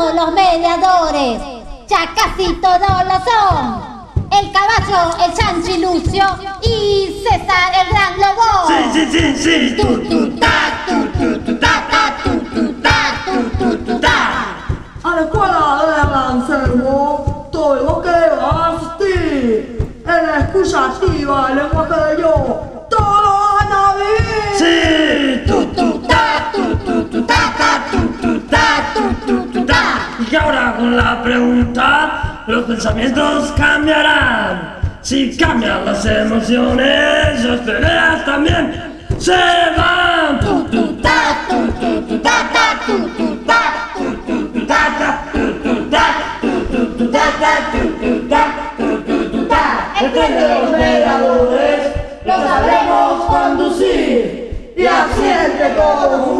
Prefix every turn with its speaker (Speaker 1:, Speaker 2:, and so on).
Speaker 1: todos los mediadores, ya casi todos lo son. El caballo, el Sanchi Lucio y César el gran lobo.
Speaker 2: Sí.
Speaker 3: A la escuela de Anselmo, todo lo que va a asistir. En la escucha activa, el lenguaje de yo, todo van a vivir.
Speaker 2: Sí. Y ahora con la pregunta, los pensamientos cambiarán. Si cambian las emociones, las peleas también se van.
Speaker 3: El tren de los mediadores lo sabremos conducir y así entre todos